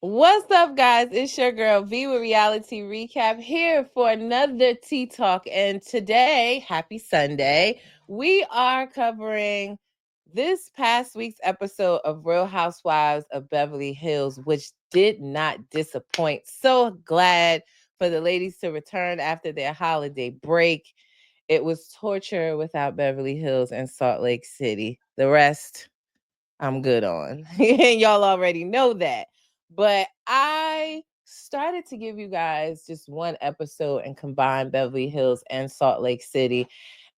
What's up, guys? It's your girl V with Reality Recap here for another Tea Talk. And today, happy Sunday, we are covering this past week's episode of Real Housewives of Beverly Hills, which did not disappoint. So glad for the ladies to return after their holiday break. It was torture without Beverly Hills and Salt Lake City. The rest, I'm good on. And y'all already know that. But I started to give you guys just one episode and combine Beverly Hills and Salt Lake City.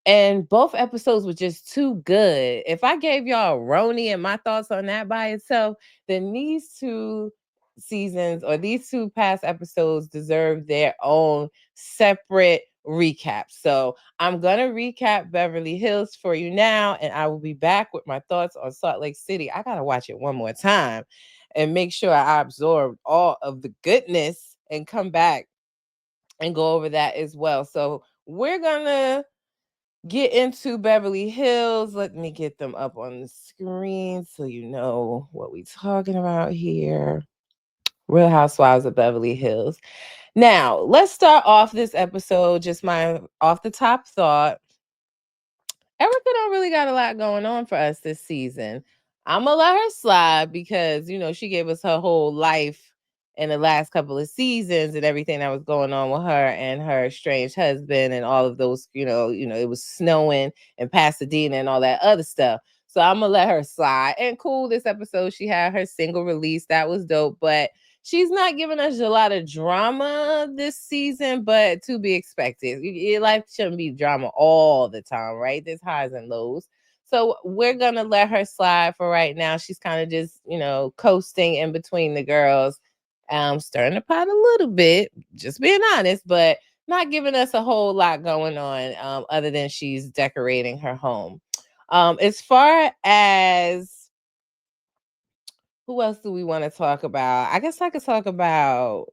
And both episodes were just too good. If I gave y'all Roni and my thoughts on that by itself, then these two seasons or these two past episodes deserve their own separate recap. So I'm going to recap Beverly Hills for you now, and I will be back with my thoughts on Salt Lake City. I got to watch it one more time and make sure I absorb all of the goodness and come back and go over that as well. So we're going to get into Beverly Hills. Let me get them up on the screen so you know what we're talking about here. Real Housewives of Beverly Hills. Now, let's start off this episode. Just my off the top thought. Erica don't really got a lot going on for us this season. I'm gonna let her slide because she gave us her whole life in the last couple of seasons and everything that was going on with her and her estranged husband and all of those. It was snowing in Pasadena and all that other stuff. So I'm gonna let her slide. And cool, this episode she had her single release. That was dope, but she's not giving us a lot of drama this season, but to be expected. Your life shouldn't be drama all the time, right? There's highs and lows. So we're going to let her slide for right now. She's kind of just, coasting in between the girls, stirring the pot a little bit, just being honest, but not giving us a whole lot going on other than she's decorating her home. As far as who else do we want to talk about? I guess I could talk about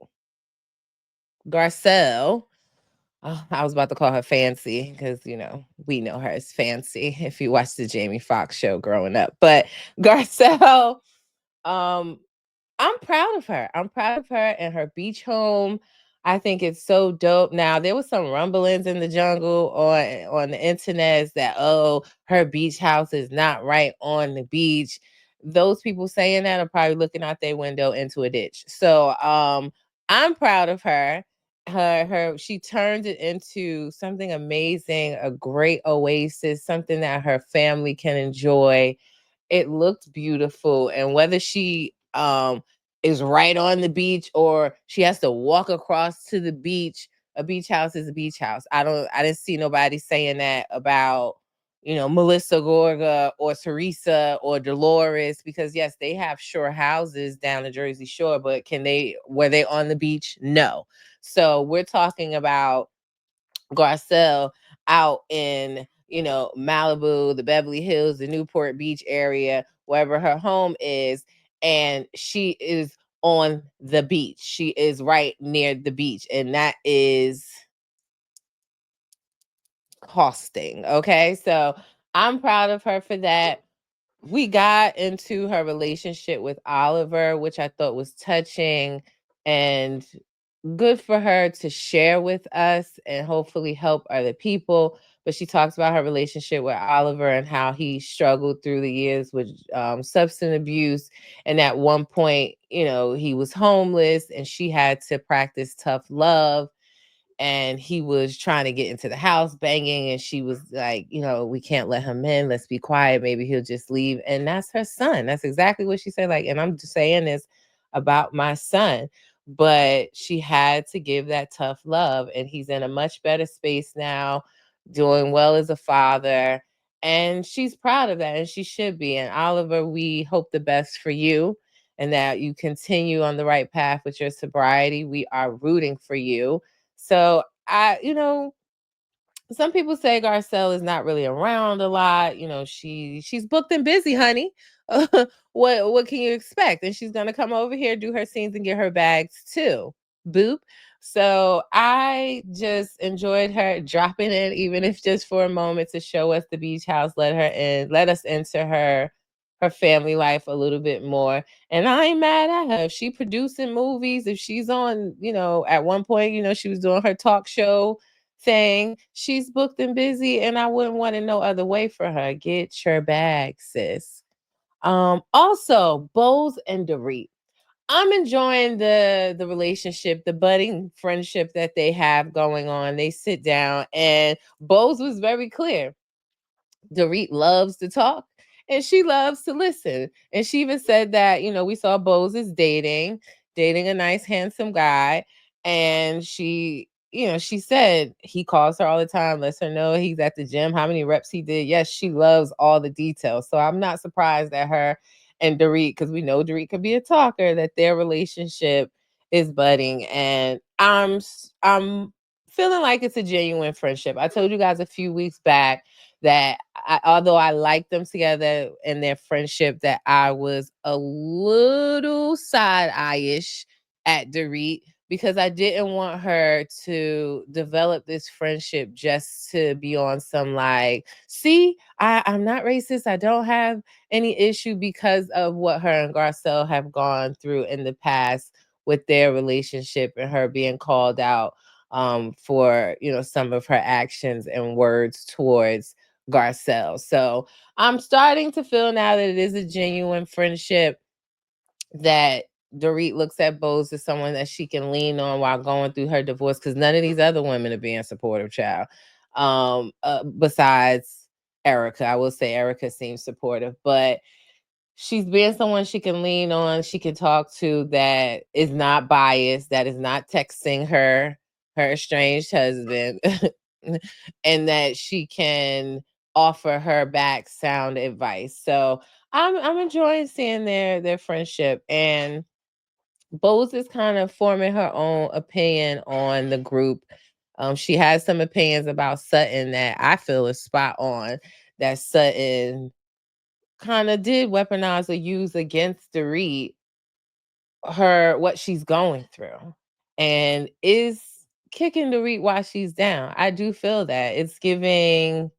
Garcelle. Oh, I was about to call her Fancy because, we know her as Fancy if you watched the Jamie Foxx show growing up. But Garcelle, um, I'm proud of her. I'm proud of her and her beach home. I think it's so dope. Now there was some rumblings in the jungle on the internet that her beach house is not right on the beach. Those people saying that are probably looking out their window into a ditch. So I'm proud of her. She turned it into something amazing, a great oasis, something that her family can enjoy. It looked beautiful, and whether she is right on the beach or she has to walk across to the beach, a beach house is a beach house. I didn't see nobody saying that about Melissa Gorga or Teresa or Dolores, because yes, they have shore houses down the Jersey Shore, but were they on the beach? No. So we're talking about Garcelle out in, Malibu, the Beverly Hills, the Newport Beach area, wherever her home is. And she is on the beach. She is right near the beach. And that is costing. Okay. So I'm proud of her for that. We got into her relationship with Oliver, which I thought was touching and good for her to share with us and hopefully help other people. But she talks about her relationship with Oliver and how he struggled through the years with substance abuse. And at one point, he was homeless and she had to practice tough love, and he was trying to get into the house banging, and she was like, we can't let him in, let's be quiet, maybe he'll just leave. And that's her son. That's exactly what she said. Like, and I'm just saying this about my son, but she had to give that tough love, and he's in a much better space now, doing well as a father, and she's proud of that, and she should be. And Oliver, we hope the best for you and that you continue on the right path with your sobriety. We are rooting for you. So some people say Garcelle is not really around a lot. She's booked and busy, honey. What can you expect? And she's gonna come over here, do her scenes, and get her bags too. Boop. So I just enjoyed her dropping in, even if just for a moment, to show us the beach house, let us enter her her family life a little bit more. And I ain't mad at her. If she producing movies, if she's on, at one point, she was doing her talk show thing. She's booked and busy, and I wouldn't want it no other way for her. Get your bag, sis. Also, Bose and Dorit. I'm enjoying the relationship, the budding friendship that they have going on. They sit down, and Bose was very clear. Dorit loves to talk and she loves to listen. And she even said that, we saw Bose is dating a nice, handsome guy. And she said he calls her all the time, lets her know he's at the gym, how many reps he did. Yes, she loves all the details. So I'm not surprised that her and Dorit, because we know Dorit could be a talker, that their relationship is budding. And I'm feeling like it's a genuine friendship. I told you guys a few weeks back that although I liked them together and their friendship, that I was a little side eye-ish at Dorit because I didn't want her to develop this friendship just to be on some like, see, I'm not racist. I don't have any issue because of what her and Garcelle have gone through in the past with their relationship and her being called out for some of her actions and words towards Garcelle. So I'm starting to feel now that it is a genuine friendship, that Dorit looks at Bose as someone that she can lean on while going through her divorce, because none of these other women are being supportive, child. Besides Erica. I will say Erica seems supportive, but she's being someone she can lean on, she can talk to, that is not biased, that is not texting her estranged husband, and that she can offer her back sound advice. So I'm enjoying seeing their friendship. And Bose is kind of forming her own opinion on the group. She has some opinions about Sutton that I feel is spot on. That Sutton kind of did weaponize or use against Dorit what she's going through, and is kicking Dorit while she's down. I do feel that it's giving,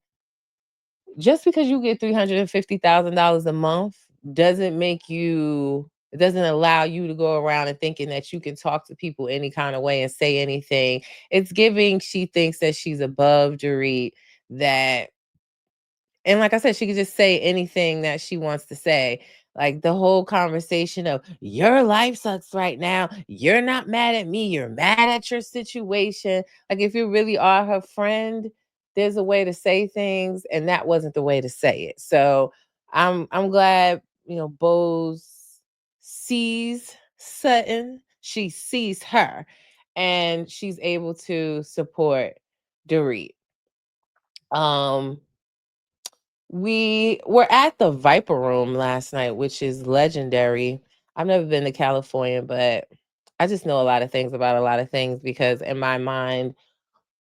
just because you get $350,000 a month doesn't make you, it doesn't allow you to go around and thinking that you can talk to people any kind of way and say anything. It's giving, she thinks that she's above Dorit, that, and like I said, she could just say anything that she wants to say. Like the whole conversation of your life sucks right now. You're not mad at me. You're mad at your situation. Like if you really are her friend, there's a way to say things, and that wasn't the way to say it. So I'm glad, Bose sees Sutton. She sees her, and she's able to support Dorit. Um, we were at the Viper Room last night, which is legendary. I've never been to California, but I just know a lot of things about a lot of things, because in my mind,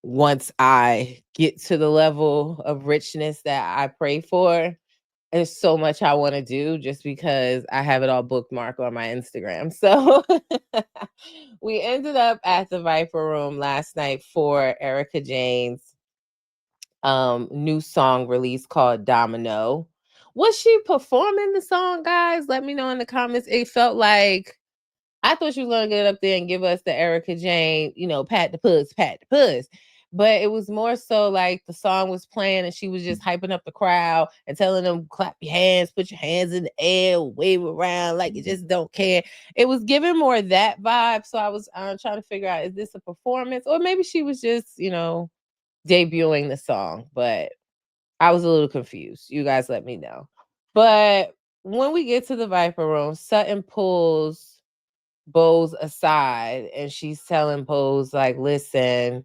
once I get to the level of richness that I pray for, there's so much I want to do, just because I have it all bookmarked on my Instagram. So we ended up at the Viper Room last night for Erica Jane's new song release called Domino. Was she performing the song, guys? Let me know in the comments. It felt like, I thought she was gonna get up there and give us the Erica Jane, pat the puss, pat the puss. But it was more so like the song was playing and she was just hyping up the crowd and telling them, clap your hands, put your hands in the air, wave around like you just don't care. It was giving more that vibe. So I was trying to figure out, is this a performance? Or maybe she was just, debuting the song. But I was a little confused. You guys let me know. But when we get to the Viper Room, Sutton pulls Bose aside and she's telling Bose, like, listen,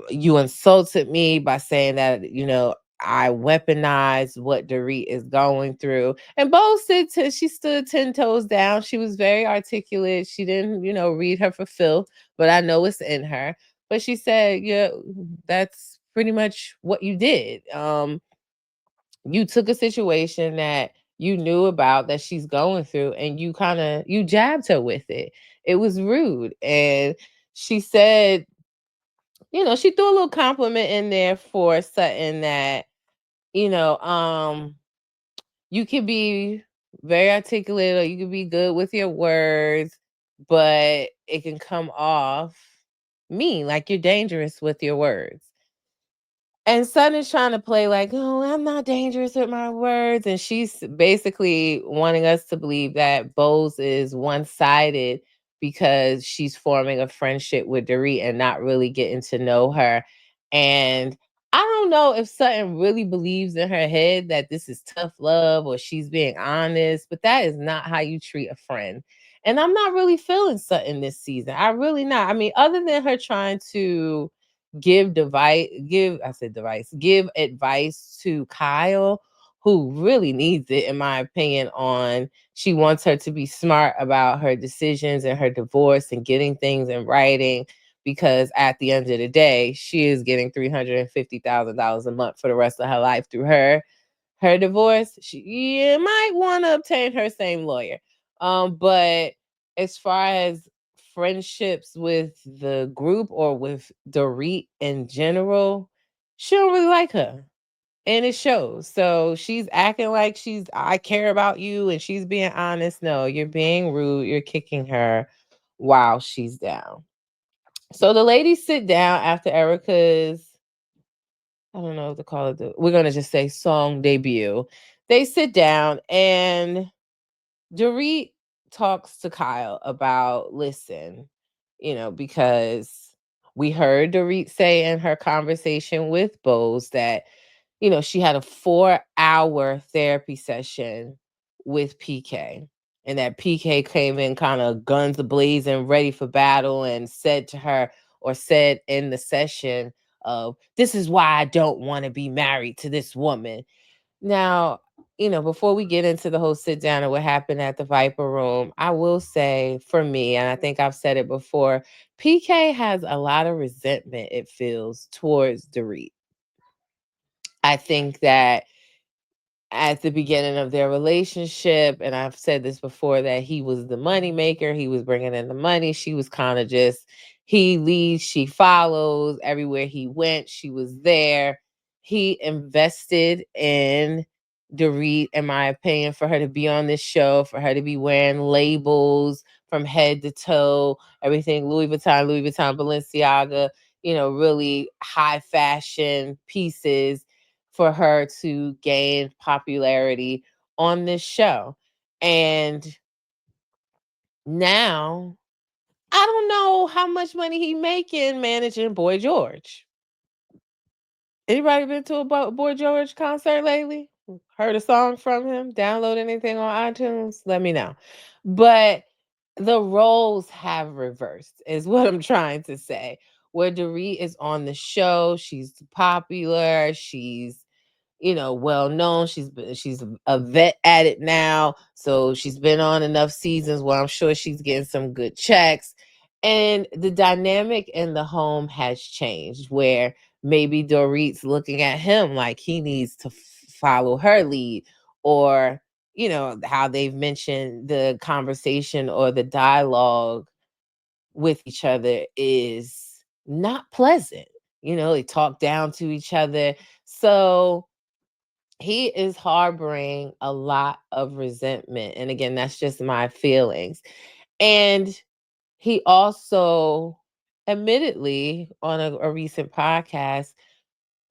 you insulted me by saying that, I weaponized what Dorit is going through. And Bose she stood 10 toes down. She was very articulate. She didn't, read her for filth, but I know it's in her. But she said, yeah, that's pretty much what you did. You took a situation that you knew about that she's going through, and you jabbed her with it. It was rude. And she said, she threw a little compliment in there for Sutton, that, you know, um, you can be very articulate or you can be good with your words, but it can come off mean, like you're dangerous with your words. And Sun is trying to play like, oh, I'm not dangerous with my words. And she's basically wanting us to believe that Bose is one sided because she's forming a friendship with Dorit and not really getting to know her. And I don't know if Sutton really believes in her head that this is tough love or she's being honest, but that is not how you treat a friend. And I'm not really feeling Sutton this season. I really not. I mean, other than her trying to give advice to Kyle, who really needs it in my opinion. On She wants her to be smart about her decisions and her divorce and getting things in writing, because at the end of the day she is getting $350,000 a month for the rest of her life through her divorce. She might want to obtain her same lawyer. But as far as friendships with the group or with Dorit in general, she don't really like her. And it shows. So she's acting like I care about you and she's being honest. No, you're being rude. You're kicking her while she's down. So the ladies sit down after Erica's, I don't know what to call it. We're gonna just say song debut. They sit down and Dorit talks to Kyle about, listen, because we heard Dorit say in her conversation with Bose that, she had a 4-hour therapy session with PK. And that PK came in kind of guns blazing, ready for battle, and said to her, or said in the session of, this is why I don't want to be married to this woman. Now, before we get into the whole sit down and what happened at the Viper Room, I will say for me, and I think I've said it before, PK has a lot of resentment, it feels, towards Dorit. I think that at the beginning of their relationship, and I've said this before, that he was the money maker. He was bringing in the money. She was kind of just, he leads, she follows. Everywhere he went, she was there. He invested in Dorit, in my opinion, for her to be on this show, for her to be wearing labels from head to toe, everything Louis Vuitton, Balenciaga, really high fashion pieces, for her to gain popularity on this show. And now I don't know how much money he making managing Boy George. Anybody been to a Boy George concert lately? Heard a song from him? Download anything on iTunes? Let me know. But the roles have reversed, is what I'm trying to say. Where Dorit is on the show, she's popular, she's well known. She's a vet at it now. So she's been on enough seasons where I'm sure she's getting some good checks. And the dynamic in the home has changed, where maybe Dorit's looking at him like he needs to follow her lead, or how they've mentioned the conversation or the dialogue with each other is not pleasant. They talk down to each other. So he is harboring a lot of resentment. And again, that's just my feelings. And he also, admittedly, on a recent podcast,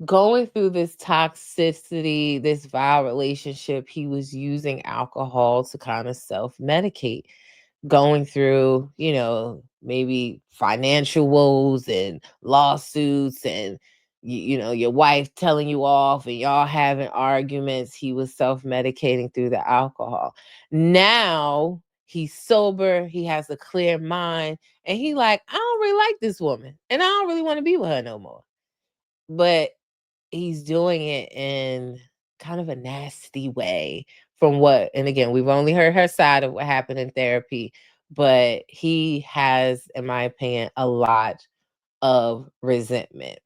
going through this toxicity, this vile relationship, he was using alcohol to kind of self medicate, going through, maybe financial woes and lawsuits, and your wife telling you off and y'all having arguments. He was self-medicating through the alcohol. Now he's sober, he has a clear mind, and he like, I don't really like this woman and I don't really want to be with her no more. But he's doing it in kind of a nasty way, from what, and again, we've only heard her side of what happened in therapy, but he has, in my opinion, a lot of resentment.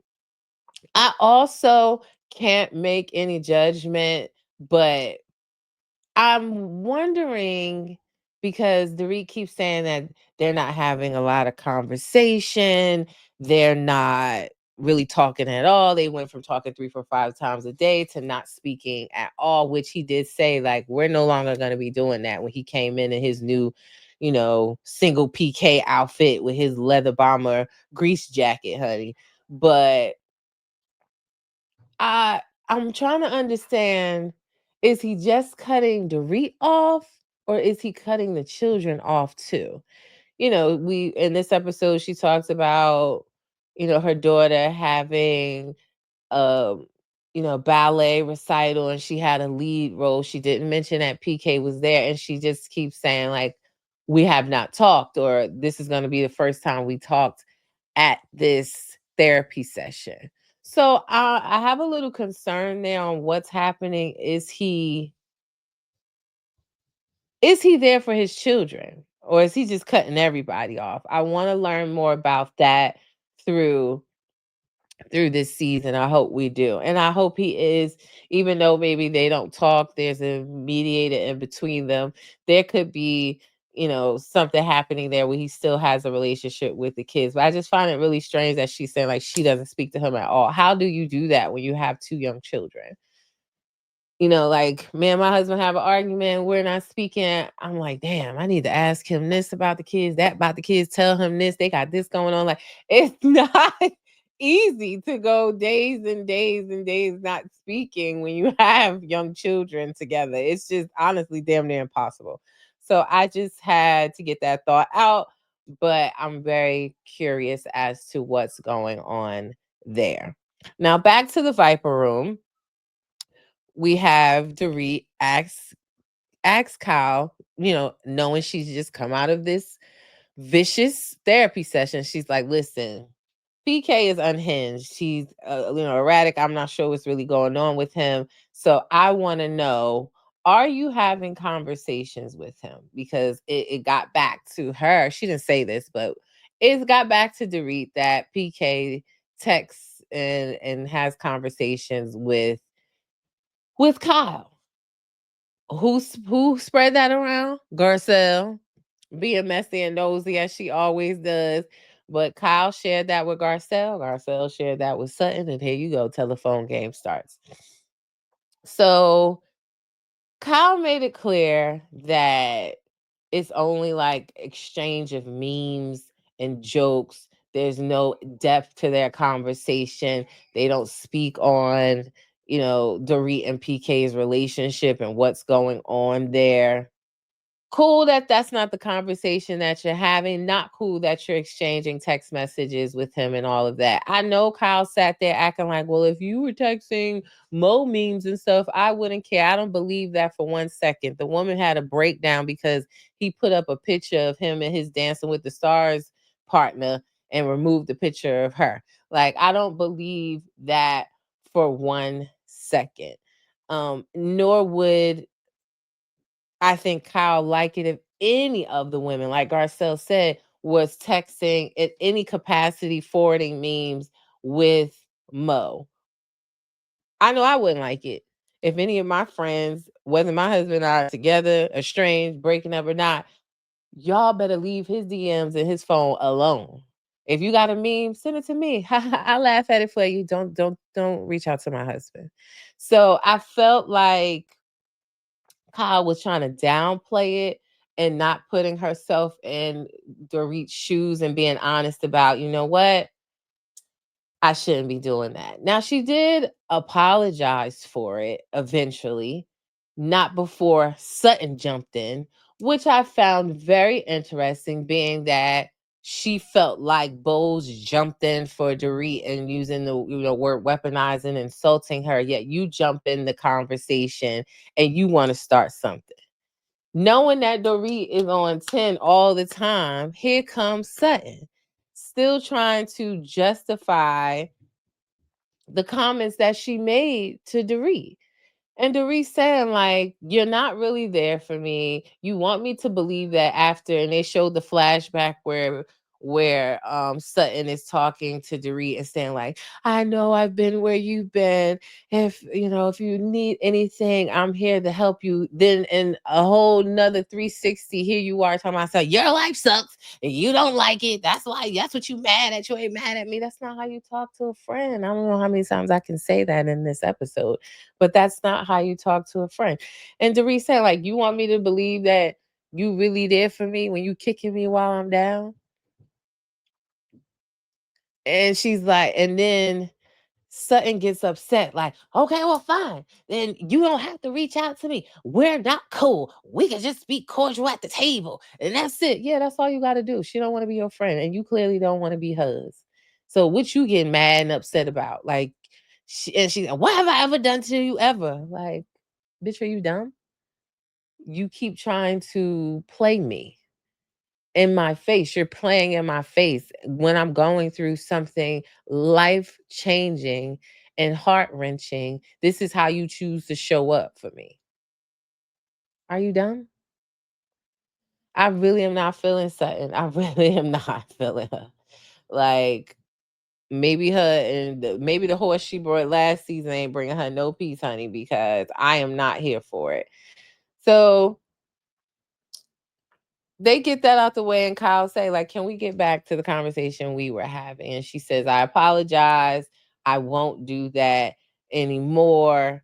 I also can't make any judgment, but I'm wondering, because Dorit keeps saying that they're not having a lot of conversation, they're not really talking at all. They went from talking 3, 4, 5 times a day to not speaking at all, which he did say, like, we're no longer going to be doing that, when he came in his new, single PK outfit with his leather bomber grease jacket, honey. But I I'm trying to understand, is he just cutting Dorit off, or is he cutting the children off too? We in this episode she talks about, her daughter having um ballet recital, and she had a lead role. She didn't mention that PK was there, and she just keeps saying, like, we have not talked, or this is going to be the first time we talked at this therapy session. So I have a little concern there on what's happening. Is he there for his children, or is he just cutting everybody off? I want to learn more about that through this season. I hope we do. And I hope he is, even though maybe they don't talk, there's a mediator in between them. There could be, something happening there where he still has a relationship with the kids. But I just find it really strange that she's saying, like, she doesn't speak to him at all. How do you do that when you have 2 young children? Like, me and my husband have an argument, we're not speaking. I'm like, damn, I need to ask him this about the kids, that about the kids, tell him this, they got this going on. Like, it's not easy to go days and days and days not speaking when you have young children together. It's just honestly damn near impossible. So I just had to get that thought out, but I'm very curious as to what's going on there. Now back to the Viper Room. We have Dorit ask Kyle, knowing she's just come out of this vicious therapy session. She's like, listen, PK is unhinged. He's erratic. I'm not sure what's really going on with him. So I want to know, are you having conversations with him? Because it got back to her. She didn't say this, but it got back to Dorit that PK texts and has conversations with Kyle. Who spread that around? Garcelle, being messy and nosy as she always does. But Kyle shared that with Garcelle. Garcelle shared that with Sutton, and here you go. Telephone game starts. So Kyle made it clear that it's only like exchange of memes and jokes. There's no depth to their conversation. They don't speak on, Dorit and PK's relationship and what's going on there. Cool that that's not the conversation that you're having. Not cool that you're exchanging text messages with him and all of that. I know Kyle sat there acting like, well, if you were texting Mo memes and stuff, I wouldn't care. I don't believe that for 1 second. The woman had a breakdown because he put up a picture of him and his Dancing with the Stars partner and removed the picture of her. Like, I don't believe that for 1 second. Nor would I think Kyle like it if any of the women, like Garcelle said, was texting in any capacity, forwarding memes with Mo. I know I wouldn't like it. If any of my friends, whether my husband and I are together, estranged, breaking up or not, y'all better leave his DMs and his phone alone. If you got a meme, send it to me. I laugh at it for you. Don't reach out to my husband. So I felt like Kyle was trying to downplay it and not putting herself in Dorit's shoes and being honest about, you know what? I shouldn't be doing that. Now, she did apologize for it eventually, not before Sutton jumped in, which I found very interesting, being that she felt like Bowles jumped in for Dorit and using the word weaponizing, insulting her, yet you jump in the conversation and you want to start something. Knowing that Dorit is on 10 all the time, here comes Sutton, still trying to justify the comments that she made to Dorit. And Dorit saying, like, you're not really there for me. You want me to believe that after, and they showed the flashback where where Sutton is talking to Dorit and saying like, I know I've been where you've been. If you need anything, I'm here to help you. Then in a whole nother 360, here you are talking about, so your life sucks and you don't like it. That's what you mad at. You ain't mad at me. That's not how you talk to a friend. I don't know how many times I can say that in this episode, but that's not how you talk to a friend. And Dorit said, like, you want me to believe that you really there for me when you kicking me while I'm down? And she's like, and then Sutton gets upset, like, okay, well, fine. Then you don't have to reach out to me. We're not cool. We can just be cordial at the table. And that's it. Yeah, that's all you got to do. She don't want to be your friend. And you clearly don't want to be hers. So what you getting mad and upset about? Like, she's, what have I ever done to you ever? Like, bitch, are you dumb? You keep trying to play me in my face. You're playing in my face when I'm going through something life changing and heart wrenching. This is how you choose to show up for me. Are you dumb? I really am not feeling Sutton. I really am not feeling her. Like, maybe her and maybe the horse she brought last season ain't bringing her no peace, honey, because I am not here for it. So they get that out the way, and Kyle say, like, can we get back to the conversation we were having? And she says, I apologize. I won't do that anymore.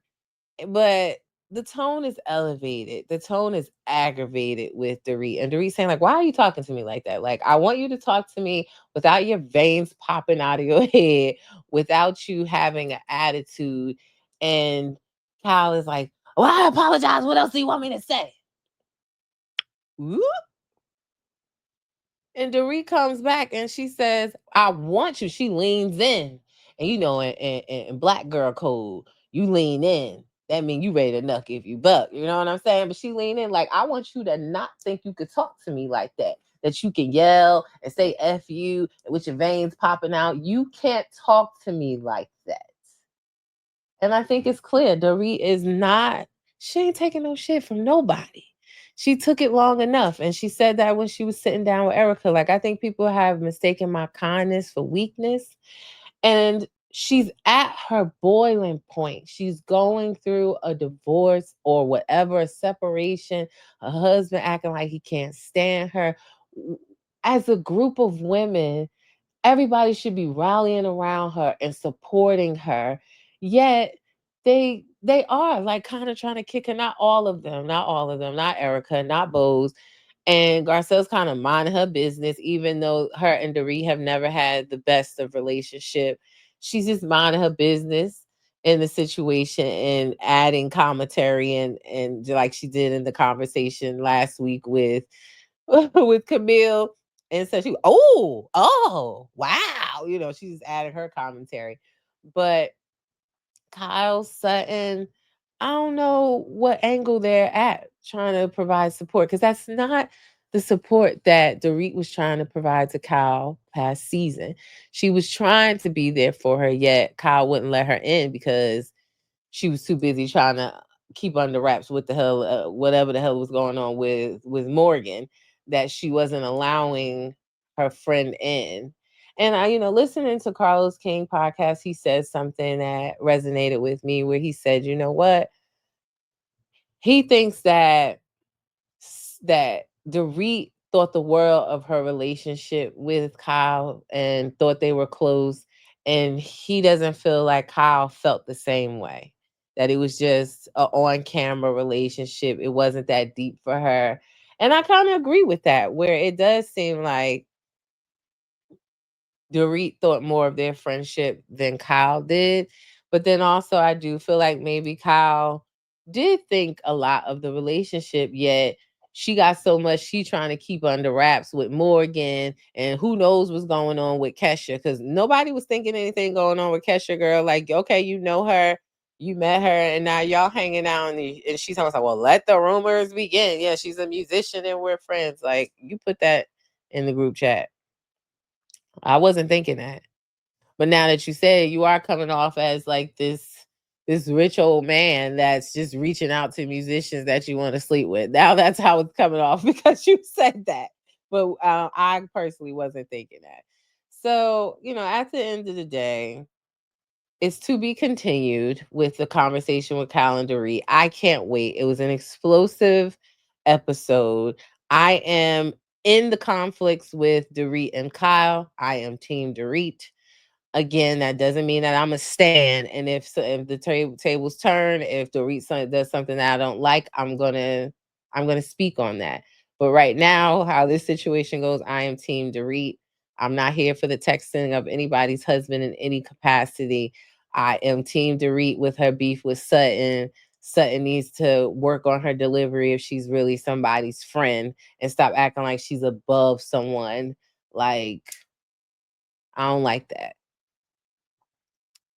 But the tone is elevated. The tone is aggravated with Dorit. And Dorit saying, like, why are you talking to me like that? Like, I want you to talk to me without your veins popping out of your head, without you having an attitude. And Kyle is like, well, I apologize. What else do you want me to say? Whoop. And Dorit comes back and she says, I want you. She leans in. And in black girl code, you lean in. That means you ready to knuck if you buck. You know what I'm saying? But she lean in like, I want you to not think you could talk to me like that. That you can yell and say F you with your veins popping out. You can't talk to me like that. And I think it's clear Dorit is not, she ain't taking no shit from nobody. She took it long enough. And she said that when she was sitting down with Erica. Like, I think people have mistaken my kindness for weakness. And she's at her boiling point. She's going through a divorce or whatever, a separation, a husband acting like he can't stand her. As a group of women, everybody should be rallying around her and supporting her. Yet they are like kind of trying to kick her. Not all of them, not Erica, not Bose. And Garcelle's kind of minding her business, even though her and Dorit have never had the best of relationship. She's just minding her business in the situation and adding commentary and like she did in the conversation last week with with Camille. And so wow, she's added her commentary. But Kyle Sutton, I don't know what angle they're at trying to provide support, because that's not the support that Dorit was trying to provide to Kyle past season. She was trying to be there for her, yet Kyle wouldn't let her in because she was too busy trying to keep under wraps what the hell, whatever the hell was going on with Morgan, that she wasn't allowing her friend in. And I, listening to Carlos King podcast, he said something that resonated with me, where he said, you know what? He thinks that Dorit thought the world of her relationship with Kyle and thought they were close. And he doesn't feel like Kyle felt the same way. That it was just an on camera relationship. It wasn't that deep for her. And I kind of agree with that, where it does seem like Dorit thought more of their friendship than Kyle did. But then also, I do feel like maybe Kyle did think a lot of the relationship, yet she got so much she trying to keep under wraps with Morgan, and who knows what's going on with Kesha, because nobody was thinking anything going on with Kesha, girl. Like, okay, you know her, you met her, and now y'all hanging out, and she's talking like, well, let the rumors begin. Yeah, she's a musician and we're friends. Like, you put that in the group chat. I wasn't thinking that. But now that you say it, you are coming off as like this rich old man that's just reaching out to musicians that you want to sleep with. Now that's how it's coming off because you said that. but I personally wasn't thinking that. So, at the end of the day, it's to be continued with the conversation with Calendary. I can't wait. It was an explosive episode. I am in the conflicts with Dorit and Kyle. I am Team Dorit. Again, that doesn't mean that I'm a stand. And if the tables turn, if Dorit does something that I don't like, I'm gonna speak on that. But right now, how this situation goes, I am Team Dorit. I'm not here for the texting of anybody's husband in any capacity. I am Team Dorit with her beef with Sutton. Sutton needs to work on her delivery if she's really somebody's friend and stop acting like she's above someone. Like, I don't like that.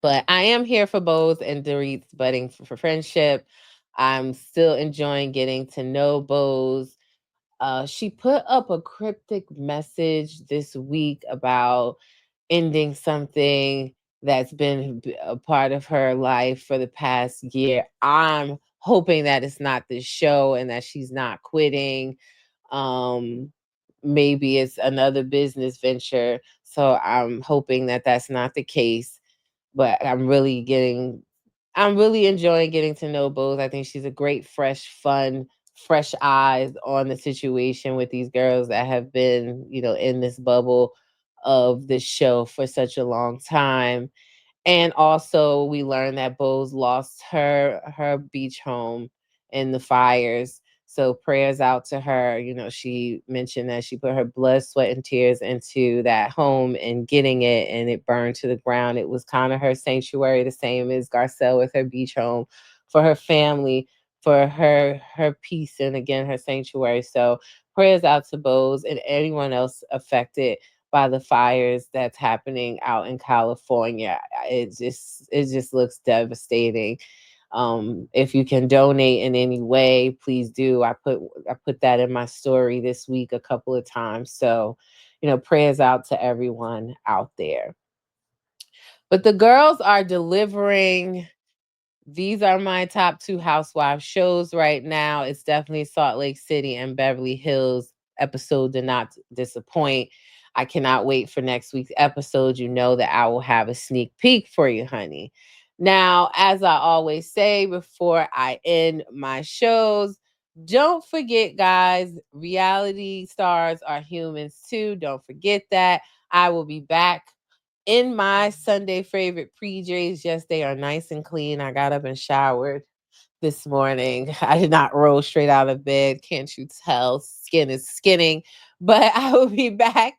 But I am here for Bose and Dorit's budding for friendship. I'm still enjoying getting to know Bose. She put up a cryptic message this week about ending something that's been a part of her life for the past year. I'm hoping that it's not this show and that she's not quitting. Um, Maybe it's another business venture. So I'm hoping that that's not the case, but I'm really enjoying getting to know Bose. I think she's a great, fresh, fun, fresh eyes on the situation with these girls that have been, in this bubble of this show for such a long time. And also, we learned that Bose lost her beach home in the fires. So prayers out to her. She mentioned that she put her blood, sweat, and tears into that home and getting it, and it burned to the ground. It was kind of her sanctuary, the same as Garcelle with her beach home, for her family, for her peace, and again her sanctuary. So prayers out to Bose and anyone else affected by the fires that's happening out in California. It just looks devastating. If you can donate in any way, please do. I put that in my story this week a couple of times. So, prayers out to everyone out there. But the girls are delivering. These are my top two housewives shows right now. It's definitely Salt Lake City and Beverly Hills. Episode did not disappoint. I cannot wait for next week's episode. You know that I will have a sneak peek for you, honey. Now, as I always say before I end my shows, don't forget, guys, reality stars are humans too. Don't forget that. I will be back in my Sunday favorite PJs. Yes, they are nice and clean. I got up and showered this morning. I did not roll straight out of bed. Can't you tell? Skin is skinning. But I will be back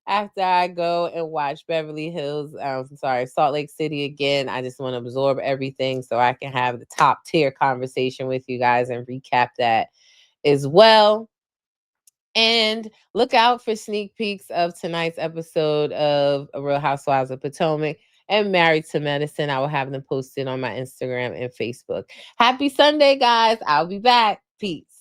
after I go and watch Beverly Hills. Sorry, Salt Lake City again. I just want to absorb everything so I can have the top tier conversation with you guys and recap that as well. And look out for sneak peeks of tonight's episode of Real Housewives of Potomac and Married to Medicine. I will have them posted on my Instagram and Facebook. Happy Sunday, guys. I'll be back. Peace.